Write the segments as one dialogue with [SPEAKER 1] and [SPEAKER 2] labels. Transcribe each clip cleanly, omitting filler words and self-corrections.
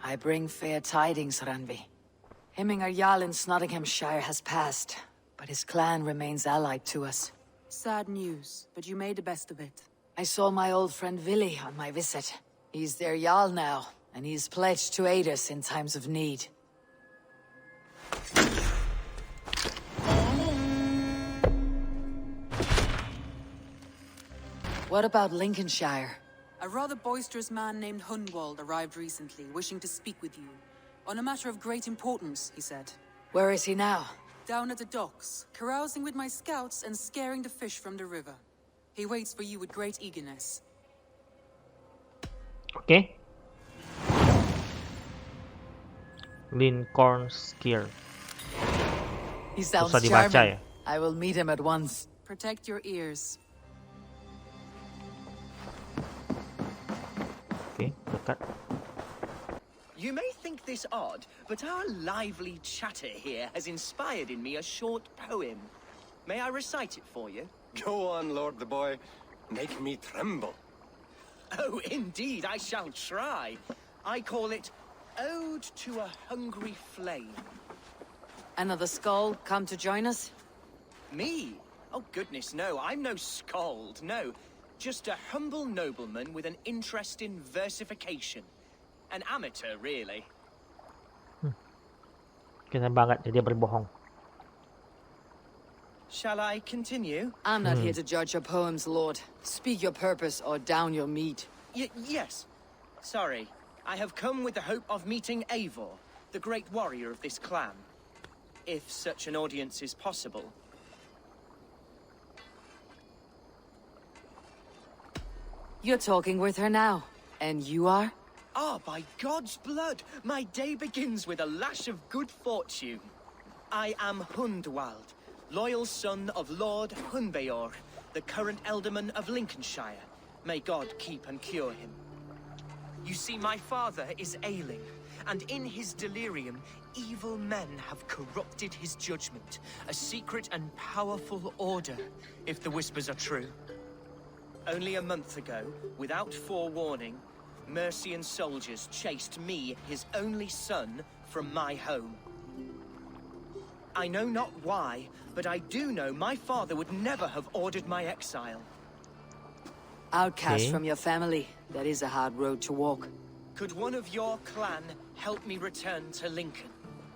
[SPEAKER 1] I bring fair tidings, Randvi. Hemminger Jarl in Nottinghamshire has passed, but his clan remains allied to us.
[SPEAKER 2] Sad news, but you made the best of it.
[SPEAKER 1] I saw my old friend Willi on my visit. He's their Jarl now, and he's pledged to aid us in times of need. What about Lincolnshire?
[SPEAKER 2] A rather boisterous man named Hunwald arrived recently, wishing to speak with you. On a matter of great importance, he said.
[SPEAKER 1] Where is he now?
[SPEAKER 2] Down at the docks, carousing with my scouts and scaring the fish from the river. He waits for you with great eagerness.
[SPEAKER 3] Oke. Lincolnshire.
[SPEAKER 1] He sounds
[SPEAKER 3] Susah dibaca
[SPEAKER 1] charming.
[SPEAKER 3] ya.
[SPEAKER 1] I will meet him at once.
[SPEAKER 2] Protect your ears.
[SPEAKER 3] Oke, dekat.
[SPEAKER 4] You may think this odd, but our lively chatter here has inspired in me a short poem. May I recite it for you?
[SPEAKER 5] Go on, Lord the Boy. Make me tremble.
[SPEAKER 4] Oh, indeed, I shall try. I call it Ode to a Hungry Flame.
[SPEAKER 1] Another skull come to join us?
[SPEAKER 4] Me? Oh, goodness, no, I'm no skald, no. Just a humble nobleman with an interest in versification. An amateur, really.
[SPEAKER 3] Kena banget dia berbohong.
[SPEAKER 4] Shall I continue?
[SPEAKER 1] I'm not here to judge your poems, Lord. Speak your purpose or down your meat.
[SPEAKER 4] Yes. Sorry. I have come with the hope of meeting Eivor, the great warrior of this clan. If such an audience is possible.
[SPEAKER 1] You're talking with her now. And you are?
[SPEAKER 4] Ah, by God's blood, my day begins with a lash of good fortune. I am Hunwald, loyal son of Lord Hunbeor, the current ealdorman of Lincolnshire. May God keep and cure him. You see, my father is ailing, and in his delirium, evil men have corrupted his judgment. A secret and powerful order, if the whispers are true. Only a month ago, without forewarning, Mercian soldiers chased me, his only son, from my home. I know not why, but I do know my father would never have ordered my exile.
[SPEAKER 1] Outcast from your family. That is a hard road to walk.
[SPEAKER 4] Could one of your clan help me return to Lincoln?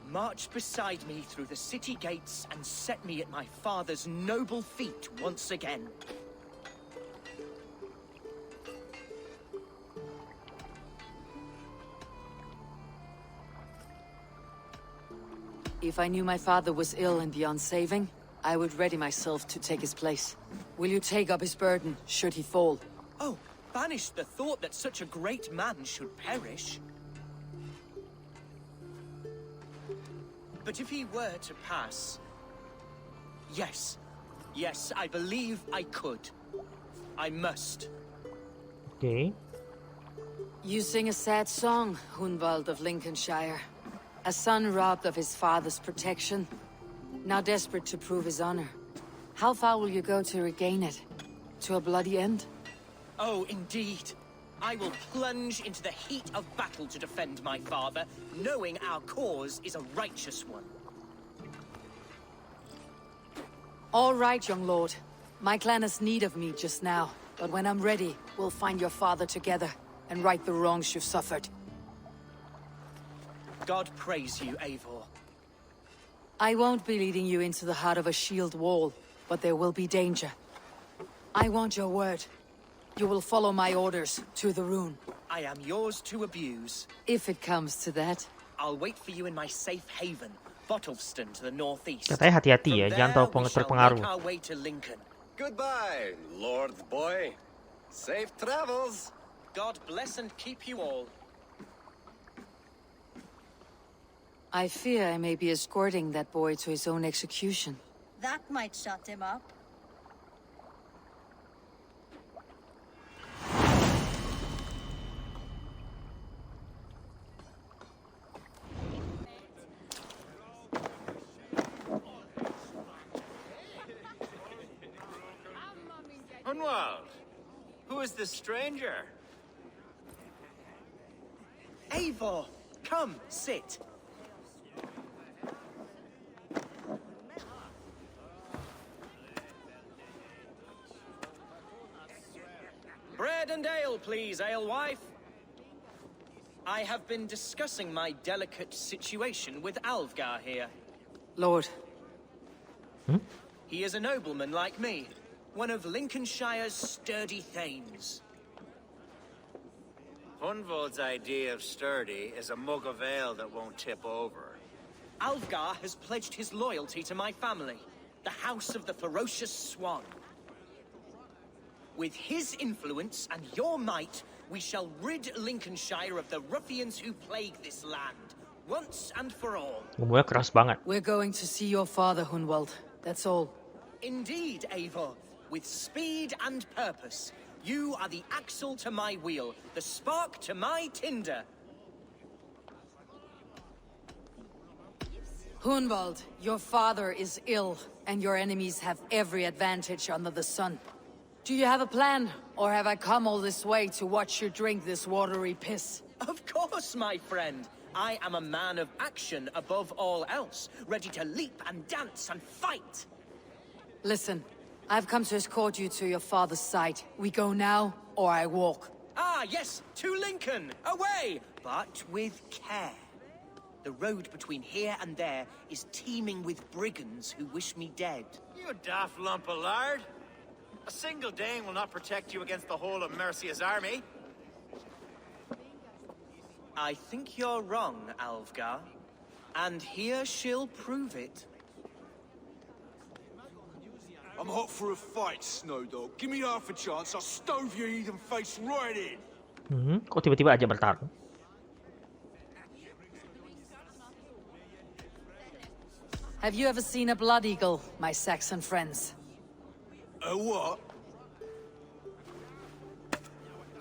[SPEAKER 4] March beside me through the city gates and set me at my father's noble feet once again.
[SPEAKER 1] If I knew my father was ill and beyond saving, I would ready myself to take his place. Will you take up his burden, should he fall?
[SPEAKER 4] Oh, banish the thought that such a great man should perish. But if he were to pass... Yes, I believe I could. I must.
[SPEAKER 3] Okay.
[SPEAKER 1] You sing a sad song, Hunwald of Lincolnshire. A son robbed of his father's protection, now desperate to prove his honor. How far will you go to regain it? To a bloody end?
[SPEAKER 4] Oh, indeed. I will plunge into the heat of battle to defend my father, knowing our cause is a righteous one.
[SPEAKER 1] All right, young lord. My clan has need of me just now, but when I'm ready, we'll find your father together and right the wrongs you've suffered.
[SPEAKER 4] God praise you, Eivor.
[SPEAKER 1] I won't be leading you into the heart of a shield wall, but there will be danger. I want your word. You will follow my orders to the rune.
[SPEAKER 4] I am yours to abuse.
[SPEAKER 1] If it comes to that.
[SPEAKER 4] I'll wait for you in my safe haven, Bottleston to the northeast.
[SPEAKER 3] Katanya hati-hati ya, jangan
[SPEAKER 4] From
[SPEAKER 3] tahu
[SPEAKER 4] there, we shall
[SPEAKER 3] terpengaruh.
[SPEAKER 4] make our way to Lincoln.
[SPEAKER 5] Goodbye, Lord Boy. Safe travels.
[SPEAKER 4] God bless and keep you all.
[SPEAKER 1] I fear I may be escorting that boy to his own execution.
[SPEAKER 6] That might shut him up.
[SPEAKER 5] Hunwald, who is this stranger?
[SPEAKER 4] Eivor, Come, sit. Bread and ale, please, alewife. I have been discussing my delicate situation with Alfgar here.
[SPEAKER 1] Lord.
[SPEAKER 4] He is a nobleman like me, one of Lincolnshire's sturdy thanes.
[SPEAKER 7] Hunwald's idea of sturdy is a mug of ale that won't tip over.
[SPEAKER 4] Alfgar has pledged his loyalty to my family, the House of the Ferocious Swan. With his influence and your might, we shall rid Lincolnshire of the ruffians who plague this land, once and for all.
[SPEAKER 3] Ngomongnya keras banget.
[SPEAKER 1] We're going to see your father, Hunwald. That's all.
[SPEAKER 4] Indeed, Eivor, with speed and purpose. You are the axle to my wheel, the spark to my tinder.
[SPEAKER 1] Hunwald, your father is ill, and your enemies have every advantage under the sun. Do you have a plan, or have I come all this way to watch you drink this watery piss?
[SPEAKER 4] Of course, my friend. I am a man of action above all else, ready to leap and dance and fight.
[SPEAKER 1] Listen, I've come to escort you to your father's side. We go now, or I walk.
[SPEAKER 4] Ah, yes, to Lincoln! Away! But with care. The road between here and there is teeming with brigands who wish me dead.
[SPEAKER 7] You daft lump of lard. A single Dane will not protect you against the whole of Mercia's army.
[SPEAKER 4] I think you're wrong, Alfgar. And here she'll prove it.
[SPEAKER 8] I'm hot for a fight, Snowdog. Give me half a chance, I'll stove your heathen face right in.
[SPEAKER 3] Kok tiba-tiba aja bertarung?
[SPEAKER 1] Have you ever seen a blood eagle, my Saxon friends?
[SPEAKER 8] A what?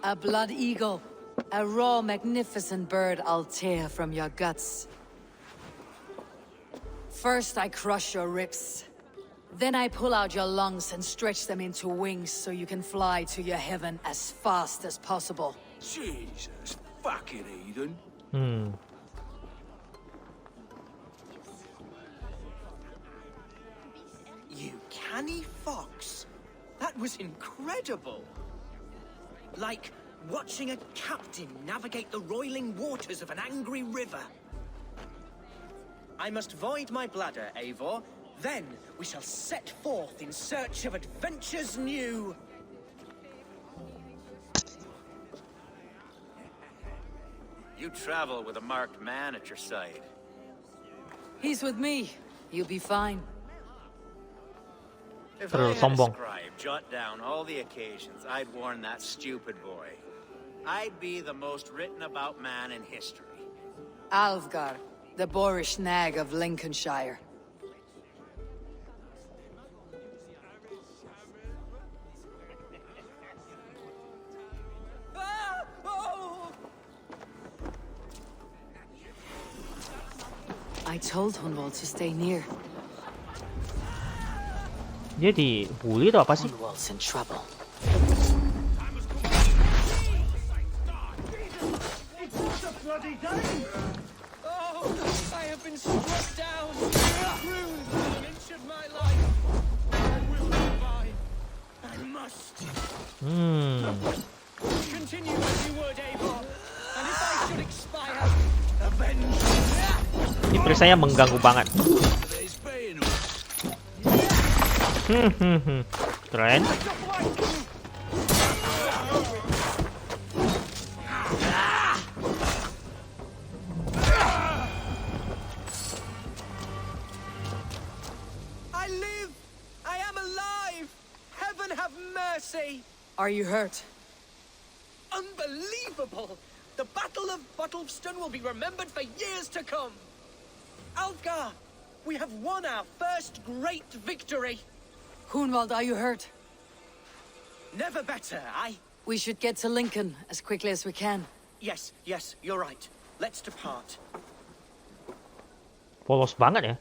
[SPEAKER 1] A blood eagle. A raw, magnificent bird I'll tear from your guts. First I crush your ribs. Then I pull out your lungs and stretch them into wings so you can fly to your heaven as fast as possible.
[SPEAKER 8] Jesus, fucking heathen.
[SPEAKER 4] You canny fox. That was incredible. Like watching a captain navigate the roiling waters of an angry river. I must void my bladder, Eivor. Then we shall set forth in search of adventures new.
[SPEAKER 7] You travel with a marked man at your side.
[SPEAKER 1] He's with me. You'll be fine.
[SPEAKER 7] If I had a scribe jot down all the occasions I'd warn that stupid boy, I'd be the most written about man in history.
[SPEAKER 1] Alfgar, the boorish nag of Lincolnshire. I told Hunwald to stay near.
[SPEAKER 3] Dia dibully atau apa sih?
[SPEAKER 1] Hunwald's in trouble.
[SPEAKER 4] Oh, I have been struck down, ruined within an inch of my life. I will survive. I must. Continue as you would, Eivor. And if I should expire, avenge me.
[SPEAKER 3] Ini perisanya mengganggu banget. Keren.
[SPEAKER 4] I live! I am alive! Heaven have mercy!
[SPEAKER 1] Are you hurt?
[SPEAKER 4] Unbelievable! The Battle of Bottleston will be remembered for years to come! Alfgar, we have won our first great victory!
[SPEAKER 1] Hunwald, are you hurt?
[SPEAKER 4] Never better,
[SPEAKER 1] We should get to Lincoln as quickly as we can.
[SPEAKER 4] Yes, you're right. Let's depart.
[SPEAKER 3] Polos banget ya.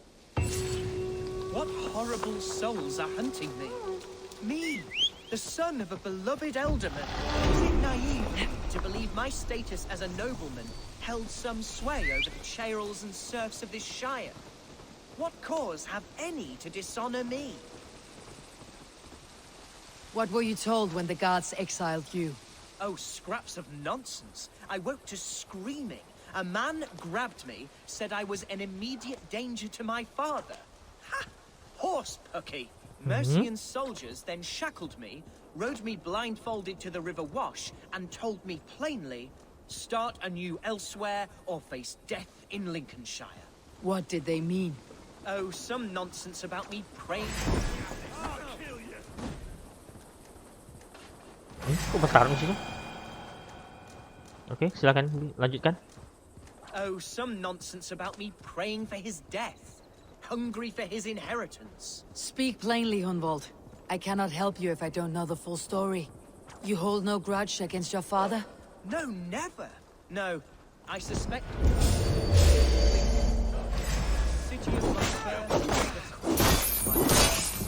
[SPEAKER 4] What horrible souls are hunting me? Me, the son of a beloved ealdorman. Is it naive to believe my status as a nobleman held some sway over the chairels and serfs of this shire. What cause have any to dishonor me?
[SPEAKER 1] What were you told when the gods exiled you?
[SPEAKER 4] Oh, scraps of nonsense. I woke to screaming. A man grabbed me, said I was an immediate danger to my father. Ha! Horse pucky. Mercian soldiers then shackled me, rode me blindfolded to the River Wash, and told me plainly, start anew elsewhere or face death in Lincolnshire.
[SPEAKER 1] What did they mean?
[SPEAKER 4] Oh, some nonsense about me praying.
[SPEAKER 3] Kok bertarung sih? Oke, silakan lanjutkan.
[SPEAKER 4] Oh, some nonsense about me praying for his death, hungry for his inheritance.
[SPEAKER 1] Speak plainly, Hunwald. I cannot help you if I don't know the full story. You hold no grudge against your father?
[SPEAKER 4] No, never. No, I suspect. City of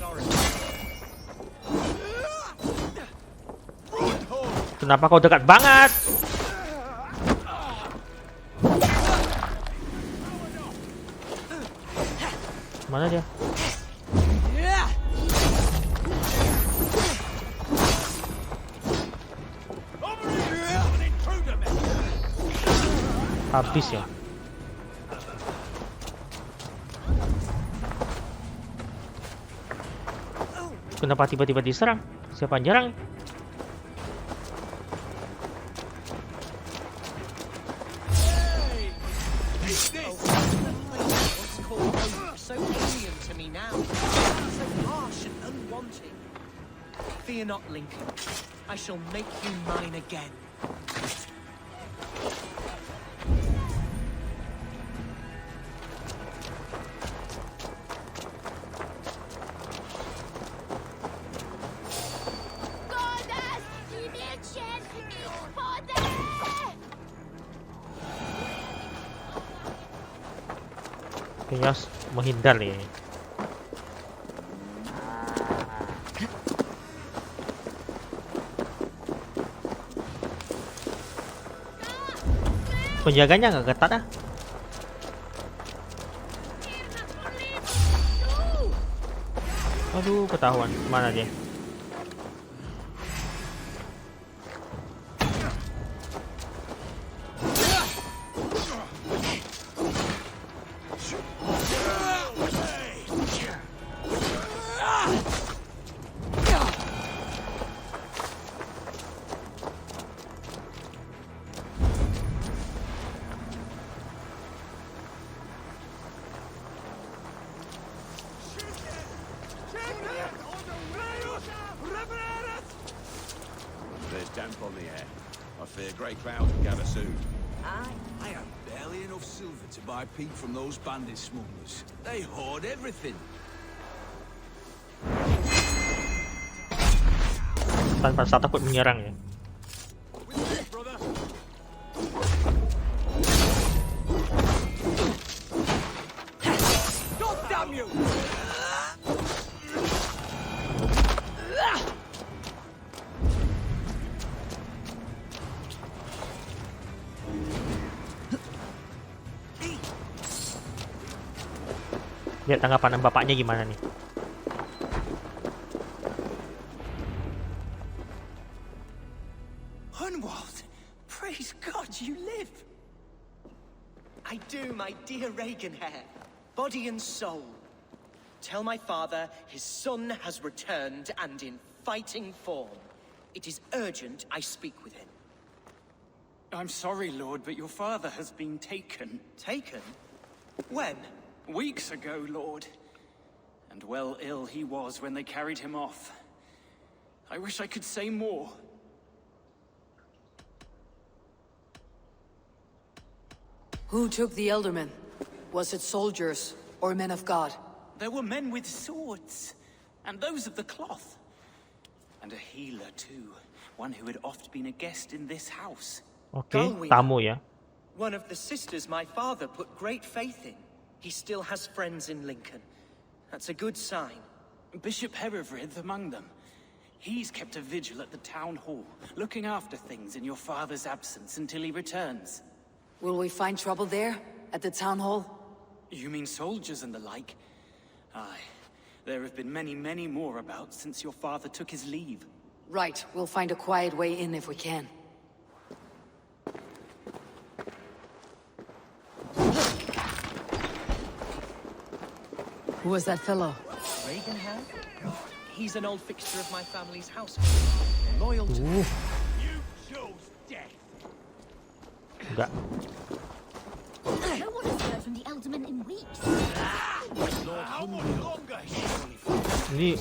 [SPEAKER 4] Sorry.
[SPEAKER 3] Kenapa kau dekat banget? Mana dia? Habis ya. Kenapa tiba-tiba diserang? Siapa yang nyerang?
[SPEAKER 4] So alien to me now. So harsh and unwanted. Fear not, Lincoln. I shall make you mine again.
[SPEAKER 3] Kayaknya menghindar nih. Penjaganya nggak ketat ah. Aduh, ketahuan. Mana dia?
[SPEAKER 8] There's damp on the air. I fear grey clouds will gather soon. I have barely enough silver to buy peat from those bandit smugglers. They hoard everything.
[SPEAKER 3] Tanpa rasa takut menyerang ya.
[SPEAKER 8] God damn you!
[SPEAKER 3] Lihat tanggapan bapaknya gimana nih.
[SPEAKER 4] Hunwald, praise God you live. I do, my dear Regenhair, body and soul. Tell my father his son has returned and in fighting form. It is urgent I speak with him.
[SPEAKER 9] I'm sorry, Lord, but your father has been taken.
[SPEAKER 4] Taken? When?
[SPEAKER 9] Weeks ago, Lord. And well ill he was when they carried him off. I wish I could say more.
[SPEAKER 1] Who took the ealdorman? Was it soldiers or men of God?
[SPEAKER 9] There were men with swords, and those of the cloth. And a healer, too. One who had oft been a guest in this house.
[SPEAKER 3] Oke, tamu ya.
[SPEAKER 4] One of the sisters my father put great faith in. He still has friends in Lincoln. That's a good sign.
[SPEAKER 9] Bishop Herefrith among them. He's kept a vigil at the town hall, looking after things in your father's absence until he returns.
[SPEAKER 1] Will we find trouble there? At the town hall?
[SPEAKER 9] You mean soldiers and the like? Aye. There have been many, many more about since your father took his leave.
[SPEAKER 1] Right, we'll find a quiet way in if we can. Who was that fellow?
[SPEAKER 4] Reagan had? He's an old fixture of my family's household. Loyal to...
[SPEAKER 8] You chose death.
[SPEAKER 3] Enggak.
[SPEAKER 6] No one has heard from the Elderman in weeks.
[SPEAKER 8] How much longer?
[SPEAKER 3] Ini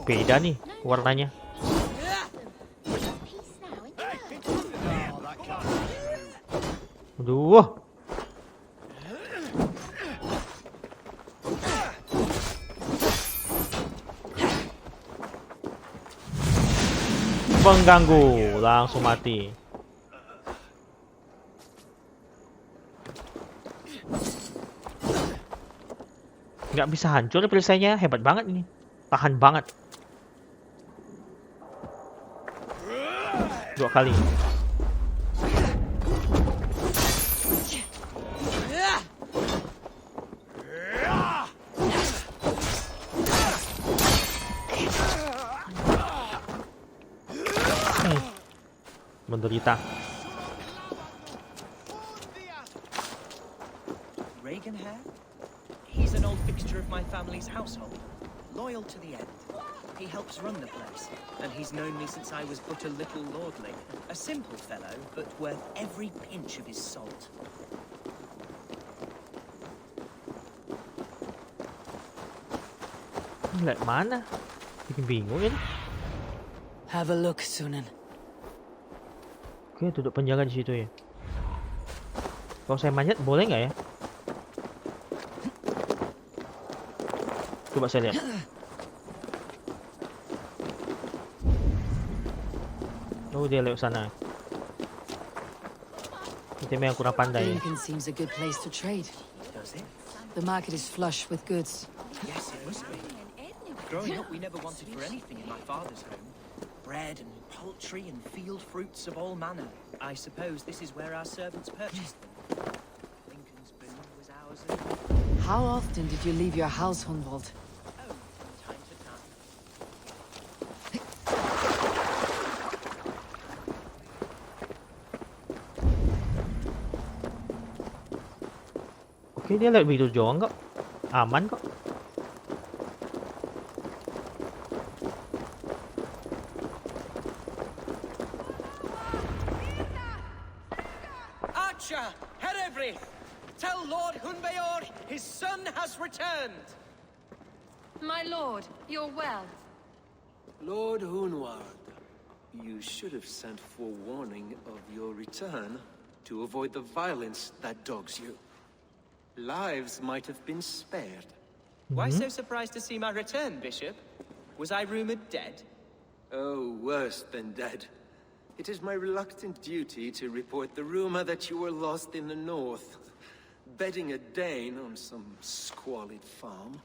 [SPEAKER 3] beda nih warnanya.
[SPEAKER 6] Peace now,
[SPEAKER 3] Aduh. Mengganggu, langsung mati. Nggak bisa hancur perisainya, hebat banget ini. Tahan banget. 2 kali. Menderita.
[SPEAKER 4] Reagan had? He's an old fixture of my family's household. Loyal to the end. He helps run the place, and he's known me since I was but a little lordling. A simple fellow, but worth every pinch of his salt.
[SPEAKER 3] Lihat mana? Bikin bingung ini.
[SPEAKER 1] Have a look, Sunan.
[SPEAKER 3] Oke, duduk penjaga di situ ya. Kalau saya manjat boleh nggak ya? Coba saya lihat. Oh, dia lewat sana. Itu yang kurang pandai.
[SPEAKER 1] Lincoln seems a good place to trade.
[SPEAKER 4] Does it?
[SPEAKER 1] The market is flush with goods.
[SPEAKER 4] Yes, it must be. Growing up, we never wanted for anything in my father's home. Bread and poultry and field fruits of all manner. I suppose this is where our servants purchased them. Lincoln's boom was ours.
[SPEAKER 1] How often did you leave your house, Hunwald?
[SPEAKER 4] Oh, from time to time.
[SPEAKER 3] Oke, dia lewat begitu doang kok. Aman kok.
[SPEAKER 4] Tell Lord Hunwald his son has returned.
[SPEAKER 10] My lord, you're well.
[SPEAKER 5] Lord Hunwald, you should have sent forewarning of your return to avoid the violence that dogs you. Lives might have been spared.
[SPEAKER 4] Why so surprised to see my return, Bishop? Was I rumored dead?
[SPEAKER 5] Oh, worse than dead. It is my reluctant duty to report the rumor that you were lost in the north, bedding a Dane on some squalid farm.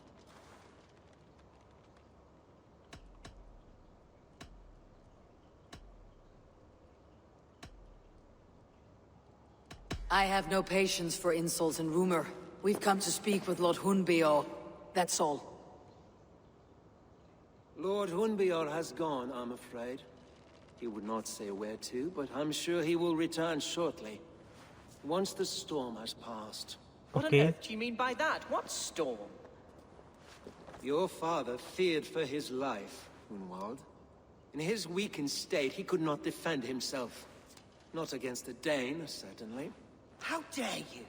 [SPEAKER 1] I have no patience for insults and rumor. We've come to speak with Lord Hunbeor. That's all.
[SPEAKER 5] Lord Hunbeor has gone, I'm afraid. He would not say where to, but I'm sure he will return shortly, once the storm has passed.
[SPEAKER 4] What on earth do you mean by that? What storm?
[SPEAKER 5] Your father feared for his life, Hunwald. In his weakened state, he could not defend himself. Not against a Dane, certainly.
[SPEAKER 4] How dare you?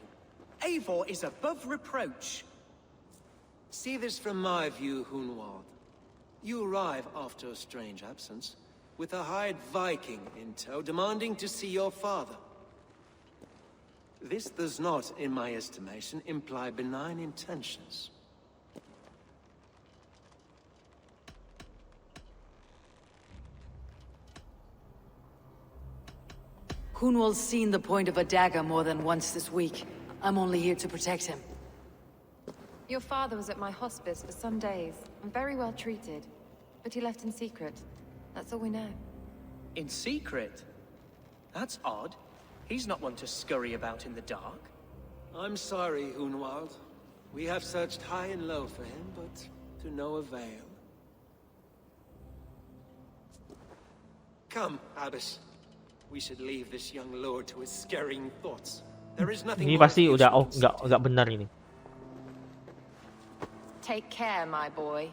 [SPEAKER 4] Eivor is above reproach.
[SPEAKER 5] See this from my view, Hunwald. You arrive after a strange absence, with a hired Viking in tow, demanding to see your father. This does not, in my estimation, imply benign intentions.
[SPEAKER 1] Hunwald's seen the point of a dagger more than once this week. I'm only here to protect him.
[SPEAKER 10] Your father was at my hospice for some days, and very well treated. But he left in secret. That's all we know.
[SPEAKER 4] In secret? That's odd. He's not one to scurry about in the dark.
[SPEAKER 5] I'm sorry, Hunwald. We have searched high and low for him, but to no avail. Come, Abbess. We should leave this young lord to his scurrying thoughts. There is nothing
[SPEAKER 3] Ini
[SPEAKER 5] more
[SPEAKER 3] pasti udah nggak benar ini.
[SPEAKER 6] Take care, my boy.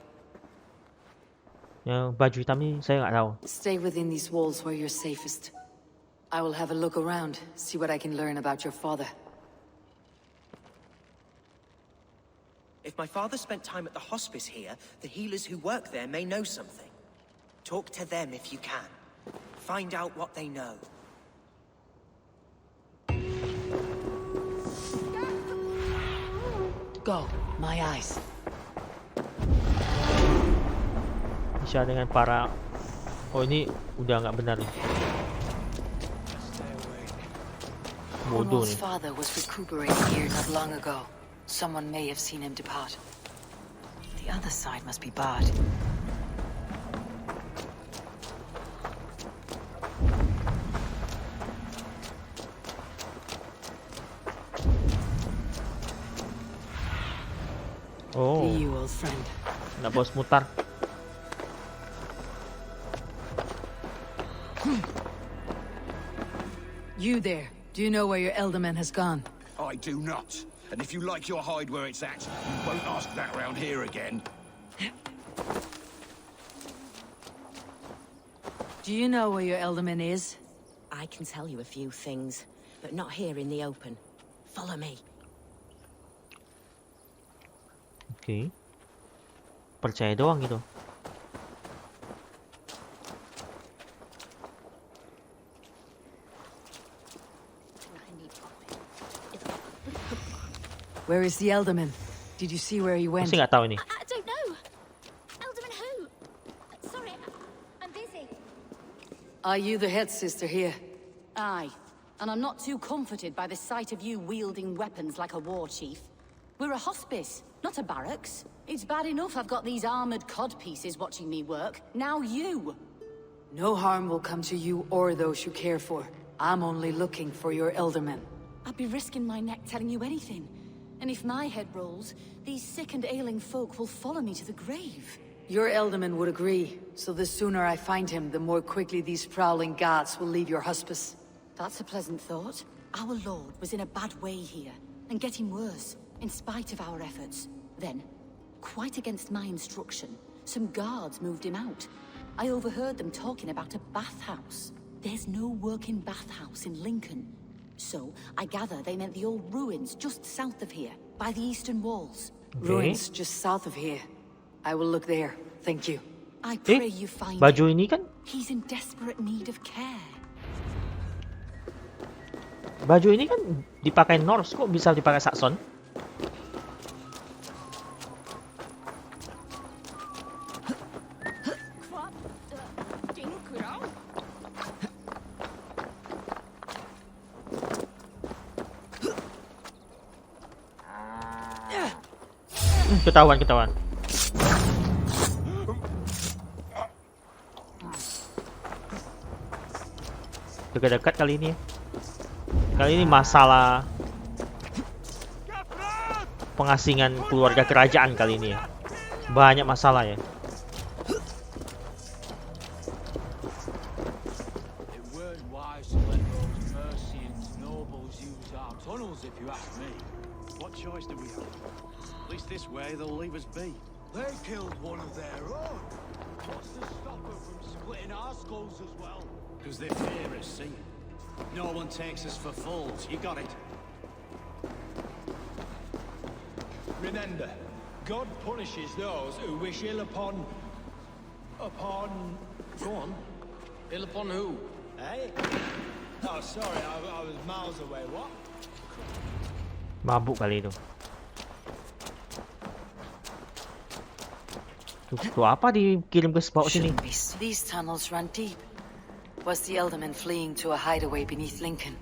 [SPEAKER 3] Yang baju hitam ini saya nggak tahu.
[SPEAKER 1] Stay within these walls where you're safest. I will have a look around, see what I can learn about your father.
[SPEAKER 4] If my father spent time at the hospice here, the healers who work there may know something. Talk to them if you can. Find out what they know.
[SPEAKER 1] Go, my eyes.
[SPEAKER 3] Bisa dengan para... Oh ini udah nggak benar nih. Bodoh
[SPEAKER 1] Hunwald's
[SPEAKER 3] nih.
[SPEAKER 1] father was recuperating here not long ago. Someone may have seen him depart. The other side must be barred.
[SPEAKER 3] Oh,
[SPEAKER 1] You, old friend.
[SPEAKER 3] nggak bos mutar.
[SPEAKER 1] You there. Do you know where your ealdorman has gone?
[SPEAKER 8] I do not. And if you like your hide where it's at, you won't ask that around here again.
[SPEAKER 1] Do you know where your ealdorman is?
[SPEAKER 6] I can tell you a few things, but not here in the open. Follow me.
[SPEAKER 3] Oke. Percaya doang gitu.
[SPEAKER 1] Where is the ealdorman? Did you see where he went?
[SPEAKER 3] Masih nggak tahu ini.
[SPEAKER 6] I don't know. Ealdorman who? Sorry, I'm busy.
[SPEAKER 1] Are you the head sister here?
[SPEAKER 11] Aye, and I'm not too comforted by the sight of you wielding weapons like a war chief. We're a hospice, not a barracks. It's bad enough I've got these armored codpieces watching me work. Now you!
[SPEAKER 1] No harm will come to you or those you care for. I'm only looking for your ealdorman.
[SPEAKER 11] I'd be risking my neck telling you anything. And if my head rolls, these sick and ailing folk will follow me to the grave.
[SPEAKER 1] Your ealdorman would agree, so the sooner I find him, the more quickly these prowling guards will leave your hospice.
[SPEAKER 11] That's a pleasant thought. Our lord was in a bad way here, and getting worse, in spite of our efforts. Then, quite against my instruction, some guards moved him out. I overheard them talking about a bathhouse. There's no working bathhouse in Lincoln. So, I gather they meant the old ruins just south of here, by the eastern walls.
[SPEAKER 3] Okay.
[SPEAKER 1] Ruins just south of here. I will look there. Thank you.
[SPEAKER 11] I pray you find
[SPEAKER 3] baju
[SPEAKER 11] him.
[SPEAKER 3] ini kan?
[SPEAKER 11] He's in desperate need of care.
[SPEAKER 3] Baju ini kan dipakai Norse, kok bisa dipakai Saxon? Ketahuan. Dekat-dekat kali ini ya. Kali ini masalah pengasingan keluarga kerajaan kali ini ya. Banyak masalah ya.
[SPEAKER 12] It weren't wise to let those Mercians nobles use our tunnels, if you ask me. What choice do we have? At least this way they'll leave us be.
[SPEAKER 8] They killed one of their own. What's to stop them from splitting our skulls as well?
[SPEAKER 9] Because they fear us, see? No one takes us for fools. You got it.
[SPEAKER 12] Remember, God punishes those who wish ill upon... Go on. Ill upon who? Eh? Oh, sorry, I was miles away. What?
[SPEAKER 3] Mabuk kali itu. Tuh apa dikirim ke bawah sini?
[SPEAKER 1] These tunnels run deep. Was the ealdorman fleeing to a hideaway beneath Lincoln?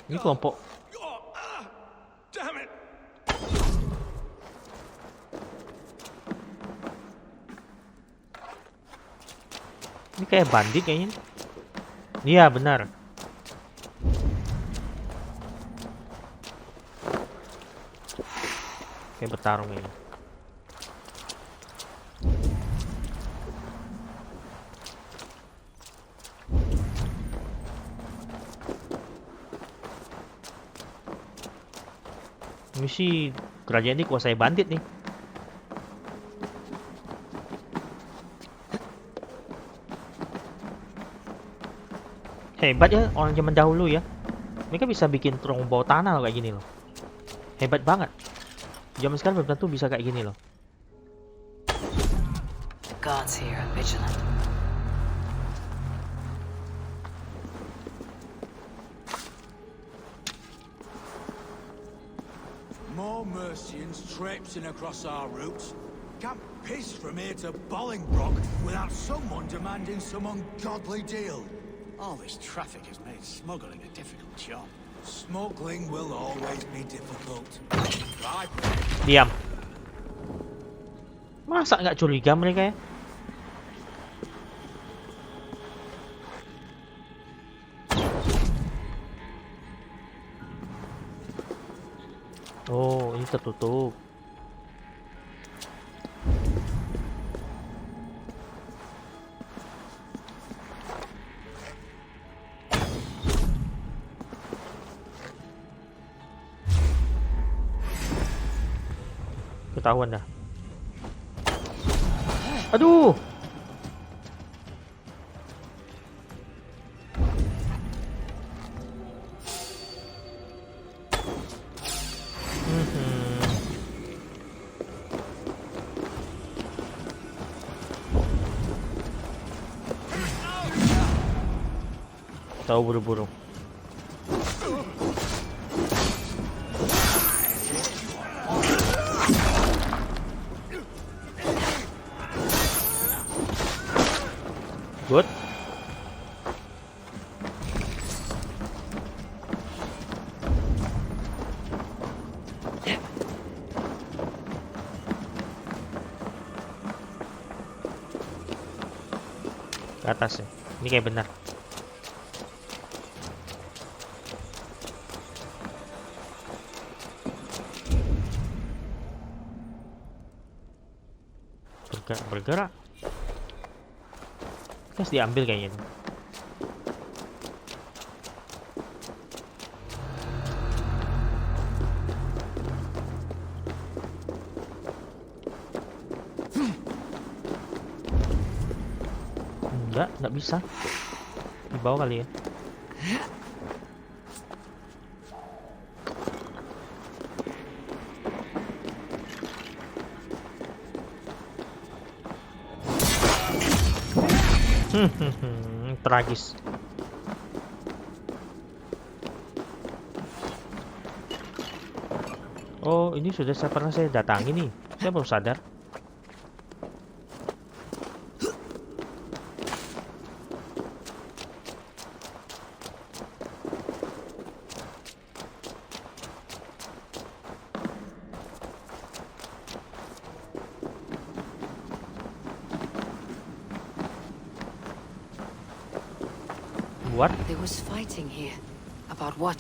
[SPEAKER 3] Ini kelompok.
[SPEAKER 8] Damn it!
[SPEAKER 3] Ini kayak bandit kayaknya. Iya, benar. Kayak bertarung ini. Ini sih kerajaan ini kuasai bandit nih. Hebat ya orang zaman dahulu ya. Mereka bisa bikin terowongan bawah tanah loh kayak gini loh. Hebat banget. Zaman sekarang belum tentu bisa kayak gini loh.
[SPEAKER 1] Guards here, vigilant.
[SPEAKER 12] More Mercians traipsing across our routes. Can't piss from here to Bolingbroke without someone demanding some ungodly deal.
[SPEAKER 9] All this traffic has made smuggling a difficult job.
[SPEAKER 12] Smuggling will always be difficult. Right.
[SPEAKER 3] Diam. Masa nggak curiga mereka ya? Oh, ini tertutup. Ketahuan dah. Aduh. Tahu buru-buru. Good. Ke atas ya. Ini kayak benar. Bergerak. Terus diambil kayaknya. Enggak bisa. Di bawah kali ya. Tragis. Oh, ini sudah pernah saya datangi nih. Saya baru sadar. What?
[SPEAKER 1] There was fighting here. About what?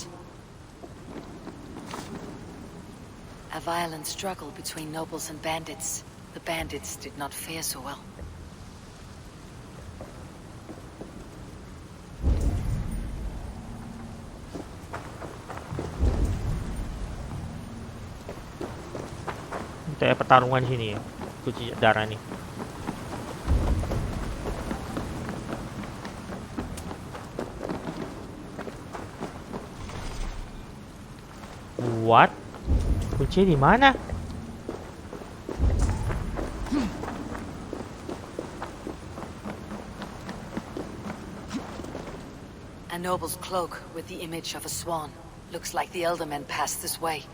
[SPEAKER 1] A violent struggle between nobles and bandits. The bandits did not fare so well.
[SPEAKER 3] Kita pertarungan sini ya. Kunci darah nih. What? Kunci di mana?
[SPEAKER 1] A noble's cloak with the image of a swan. Looks like the ealdorman passed this way.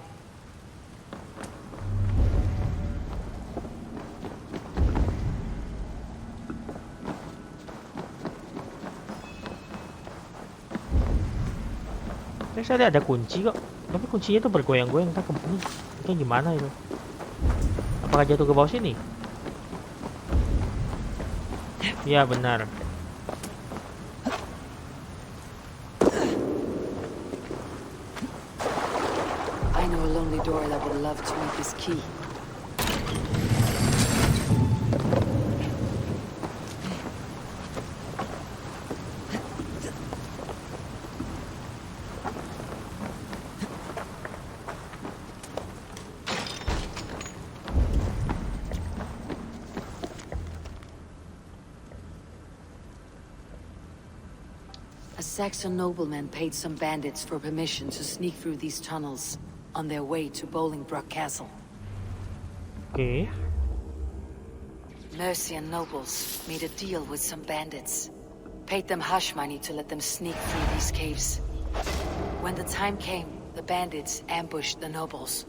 [SPEAKER 3] Saya lihat ada kunci kok, tapi kuncinya tuh bergoyang-goyang. Entah ini gimana itu? Apakah jatuh ke bawah sini? Ya benar.
[SPEAKER 1] door that would love to meet this key. A Saxon nobleman paid some bandits for permission to sneak through these tunnels on their way to Bolingbroke Castle.
[SPEAKER 3] Okay.
[SPEAKER 1] Mercian nobles made a deal with some bandits. Paid them hush money to let them sneak through these caves. When the time came, the bandits ambushed the nobles.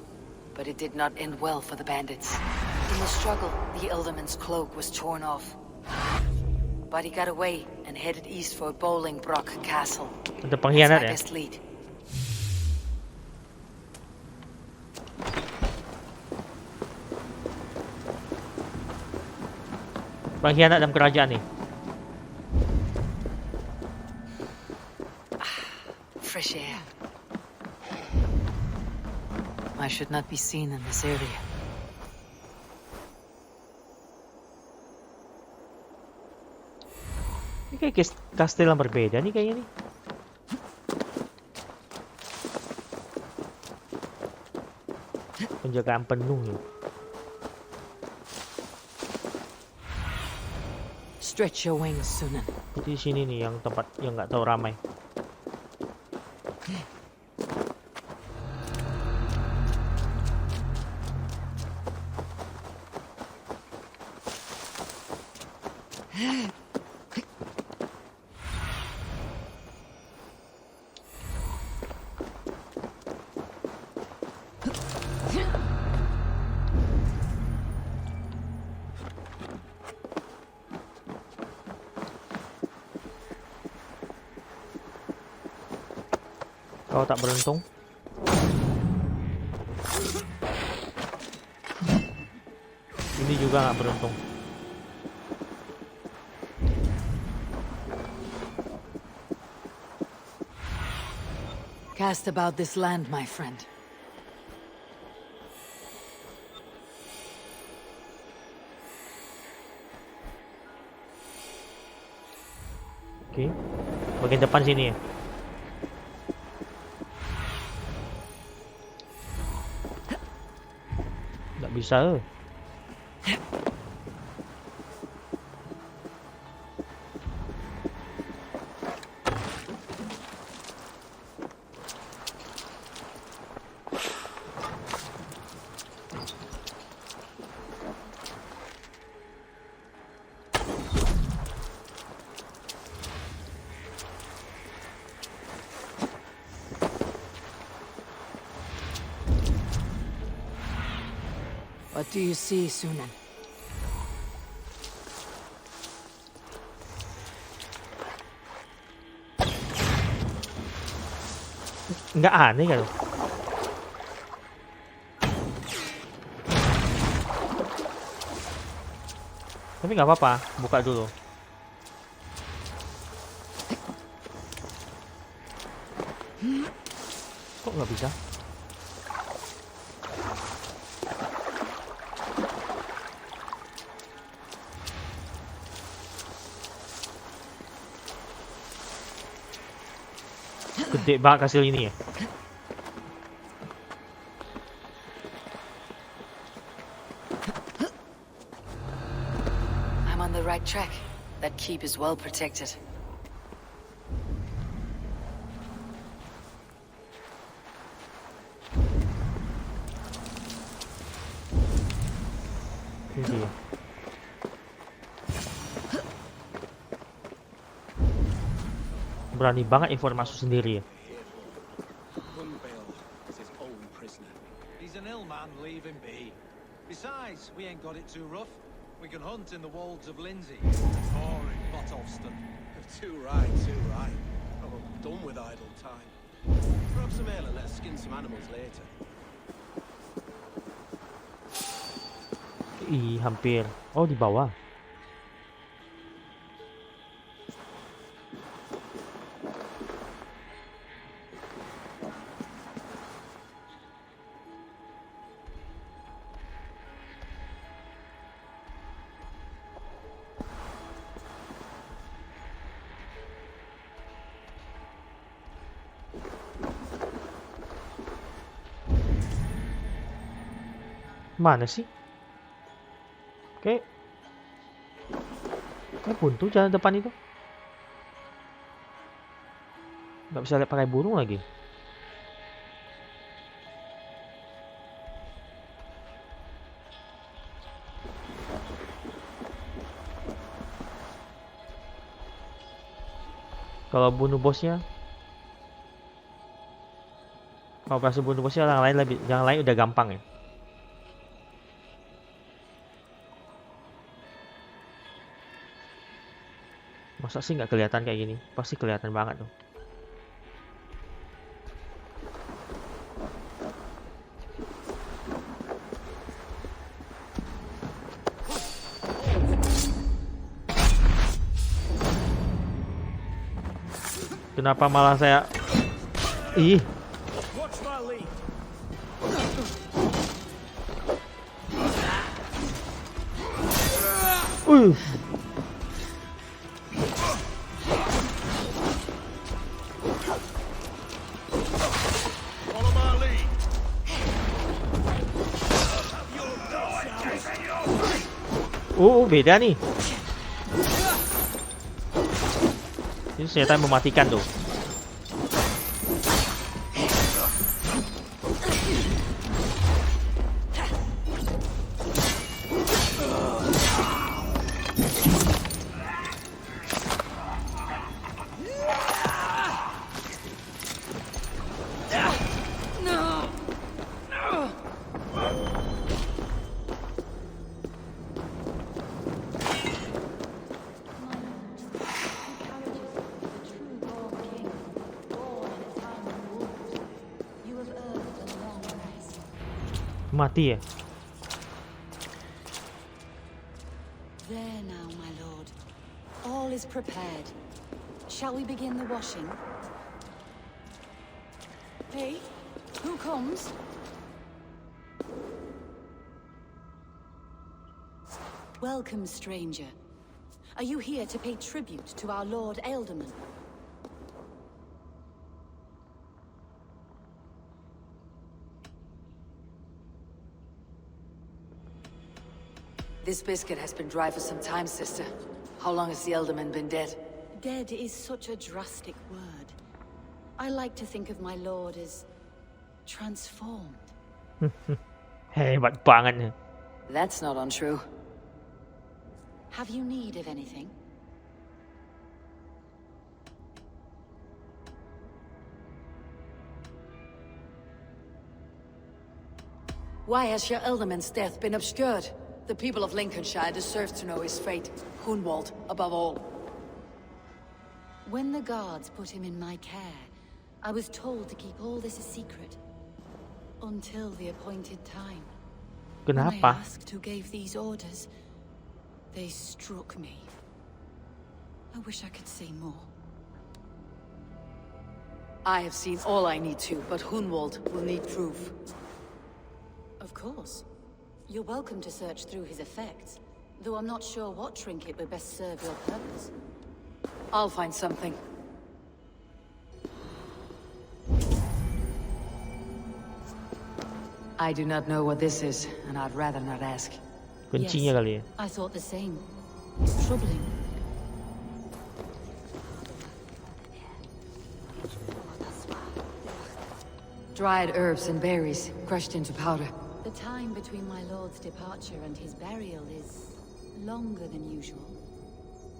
[SPEAKER 1] But it did not end well for the bandits. In the struggle, the ealdorman's cloak was torn off. But he got away and headed east for Bolingbroke Castle.
[SPEAKER 3] Ada pengkhianat ya?
[SPEAKER 1] Best lead.
[SPEAKER 3] Pengkhianat dalam kerajaan nih.
[SPEAKER 1] Fresh air. I should not be seen in this area.
[SPEAKER 3] Ini kayak kastil yang berbeda nih kayaknya nih. Penjagaan penuh nih.
[SPEAKER 1] Stretch your wings, Sunan.
[SPEAKER 3] Di sini nih yang tempat yang nggak tahu ramai. Kau tak beruntung. Ini juga nggak beruntung.
[SPEAKER 1] Cast about this land, my friend.
[SPEAKER 3] Oke. Bagian depan sini ya. Bisa.
[SPEAKER 1] What do you see, Sunan?
[SPEAKER 3] Nggak aneh kan? Tapi nggak apa-apa, buka dulu. Kok nggak bisa? Gede banget hasil ini ya.
[SPEAKER 1] I'm on the right track. That keep is well protected.
[SPEAKER 3] Ini ya. Berani banget informasi sendiri ya.
[SPEAKER 12] He's an ill man, leave him be. Besides, we ain't got it too rough. We can hunt in the wolds of Lindsay or in Botolston.
[SPEAKER 5] Too right, too right. I'm done with idle time. Grab some ale and let's skin some animals later.
[SPEAKER 3] Ih, hampir. Oh, di bawah. Mana sih? Kayak buntu jalan depan itu. Nggak bisa lihat pakai burung lagi. Kalau bunuh bosnya, kalau berhasil bunuh bosnya, yang lain udah gampang ya. Masa sih nggak kelihatan kayak gini? Pasti kelihatan banget tuh. Kenapa malah saya... Ih. Beda nih. Ini senjata yang mematikan tuh. Mati ya?
[SPEAKER 11] There now, my lord. All is prepared. Shall we begin the washing? Hey, who comes? Welcome, stranger. Are you here to pay tribute to our Lord Ealdorman?
[SPEAKER 1] This biscuit has been dry for some time, sister. How long has the Ealdorman been dead?
[SPEAKER 11] Dead is such a drastic word. I like to think of my lord as transformed.
[SPEAKER 3] Hebat banget nih.
[SPEAKER 1] That's not untrue.
[SPEAKER 11] Have you need of anything?
[SPEAKER 1] Why has your Ealdorman's death been obscured? The people of Lincolnshire deserve to know his fate. Hunwald, above all.
[SPEAKER 11] When the guards put him in my care, I was told to keep all this a secret. Until the appointed time.
[SPEAKER 3] Kenapa?
[SPEAKER 11] When I asked who gave these orders, they struck me. I wish I could say more.
[SPEAKER 1] I have seen all I need to, but Hunwald will need proof.
[SPEAKER 11] Of course. You're welcome to search through his effects, though I'm not sure what trinket would best serve your purpose.
[SPEAKER 1] I'll find something. I do not know what this is, and I'd rather not ask.
[SPEAKER 3] Kuncinya kali ya.
[SPEAKER 11] I thought the same. It's troubling.
[SPEAKER 1] Dried herbs and berries, crushed into powder.
[SPEAKER 11] The time between my lord's departure and his burial is longer than usual.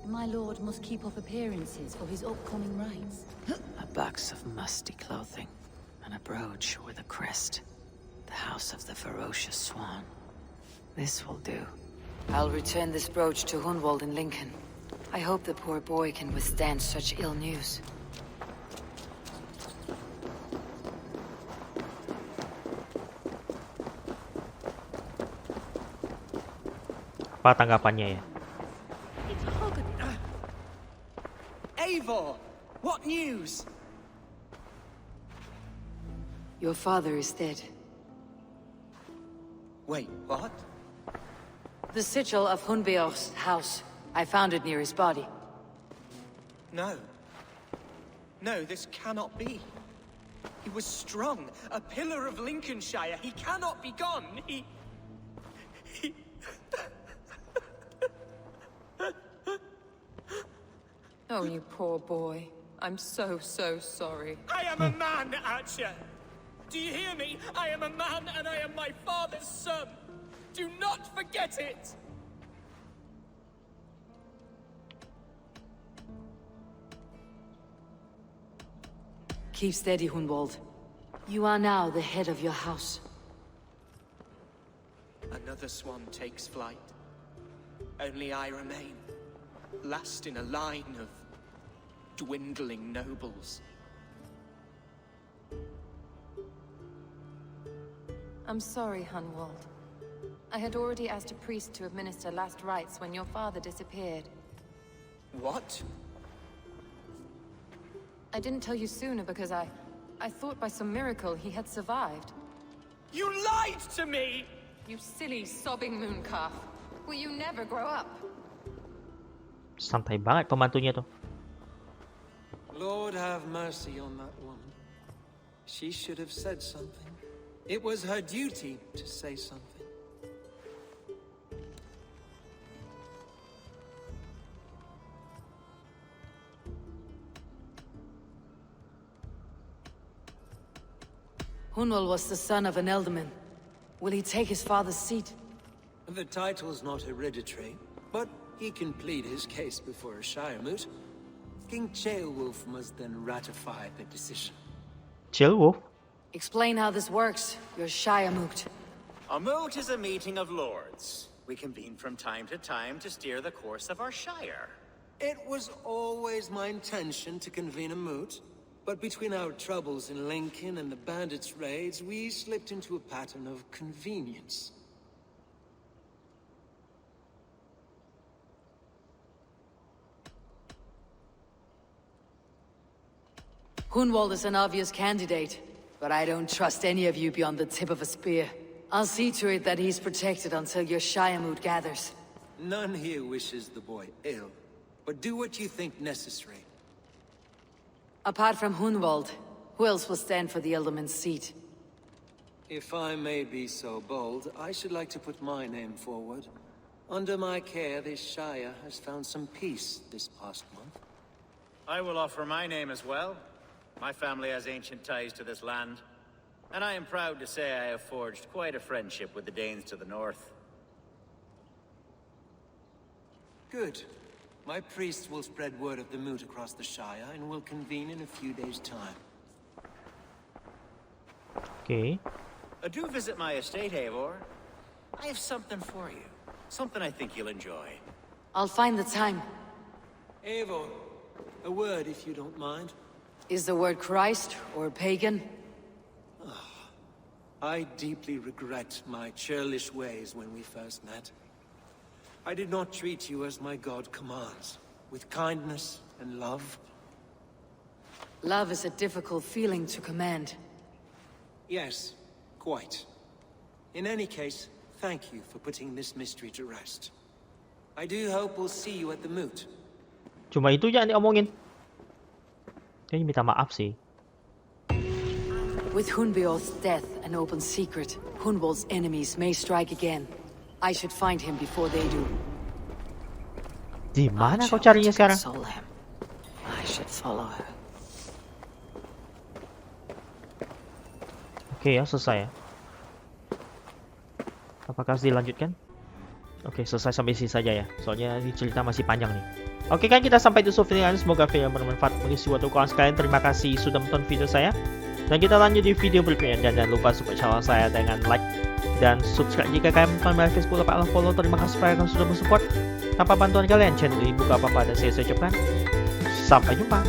[SPEAKER 11] My lord must keep up appearances for his upcoming rites.
[SPEAKER 1] A box of musty clothing, and a brooch with a crest. The house of the ferocious swan. This will do. I'll return this brooch to Hunwald in Lincoln. I hope the poor boy can withstand such ill news.
[SPEAKER 3] Apa tanggapannya ya?
[SPEAKER 4] Eivor, what news?
[SPEAKER 1] Your father is dead.
[SPEAKER 4] Wait, what?
[SPEAKER 1] The sigil of Hunbeor's house. I found it near his body.
[SPEAKER 4] No. No, this cannot be. He was strong, a pillar of Lincolnshire. He cannot be gone.
[SPEAKER 10] Oh, you poor boy. I'm so sorry.
[SPEAKER 4] I am a man, Archer. Do you hear me? I am a man and I am my father's son. Do not forget it.
[SPEAKER 1] Keep steady, Hunwald. You are now the head of your house.
[SPEAKER 4] Another swan takes flight. Only I remain, last in a line of dwindling nobles.
[SPEAKER 10] I'm sorry, Hunwald. I had already asked a priest to administer last rites when your father disappeared.
[SPEAKER 4] What?
[SPEAKER 10] I didn't tell you sooner because I thought by some miracle he had survived.
[SPEAKER 4] You lied to me!
[SPEAKER 10] You silly, sobbing moon calf. Will you never grow up?
[SPEAKER 3] Santai banget pembantunya tuh.
[SPEAKER 5] Lord have mercy on that woman. She should have said something. It was her duty to say something.
[SPEAKER 1] Hunwald was the son of an ealdorman. Will he take his father's seat?
[SPEAKER 5] The title's not hereditary, but he can plead his case before a shire moot. King Ceolwulf must then ratify the decision.
[SPEAKER 3] Ceolwulf?
[SPEAKER 1] Explain how this works, your shire moot.
[SPEAKER 7] A moot is a meeting of lords. We convene from time to time to steer the course of our shire.
[SPEAKER 5] It was always my intention to convene a moot, but between our troubles in Lincoln and the bandits' raids, we slipped into a pattern of convenience.
[SPEAKER 1] Hunwald is an obvious candidate, but I don't trust any of you beyond the tip of a spear. I'll see to it that he's protected until your shire moot gathers.
[SPEAKER 5] None here wishes the boy ill, but do what you think necessary.
[SPEAKER 1] Apart from Hunwald, who else will stand for the ealdorman's seat?
[SPEAKER 5] If I may be so bold, I should like to put my name forward. Under my care, this shire has found some peace this past month.
[SPEAKER 7] I will offer my name as well. My family has ancient ties to this land, and I am proud to say I have forged quite a friendship with the Danes to the north.
[SPEAKER 5] Good. My priests will spread word of the moot across the shire, and will convene in a few days' time.
[SPEAKER 3] Okay.
[SPEAKER 7] Do visit my estate, Eivor. I have something for you. Something I think you'll enjoy.
[SPEAKER 1] I'll find the time.
[SPEAKER 5] Eivor, a word if you don't mind.
[SPEAKER 1] Is the word Christ or pagan?
[SPEAKER 5] I deeply regret my churlish ways when we first met. I did not treat you as my god commands, with kindness and love.
[SPEAKER 1] Love is a difficult feeling to command.
[SPEAKER 5] Yes, quite. In any case, thank you for putting this mystery to rest. I do hope we'll see you at the moot.
[SPEAKER 3] Cuma itu yang diomongin. Kayaknya minta maaf sih.
[SPEAKER 1] With Hunbeorth's death an open secret, Hunwald's enemies may strike again. I should find him before they do.
[SPEAKER 3] Di mana kau carinya sekarang?
[SPEAKER 1] I should follow her.
[SPEAKER 3] Oke ya, selesai ya. Apakah harus dilanjutkan? Oke, selesai sampai sini saja ya. Soalnya ini cerita masih panjang nih. Oke kan, kita sampai di video ini. Semoga video bermanfaat bagi suatu kawan sekalian. Terima kasih sudah menonton video saya. Dan kita lanjut di video berikutnya. Dan jangan lupa support channel saya dengan like dan subscribe jika kalian menonton Facebook atau follow. Terima kasih kepada kalian sudah mensupport. Tanpa bantuan kalian, channel ini buka apa-apa dan saya ucapkan sampai jumpa.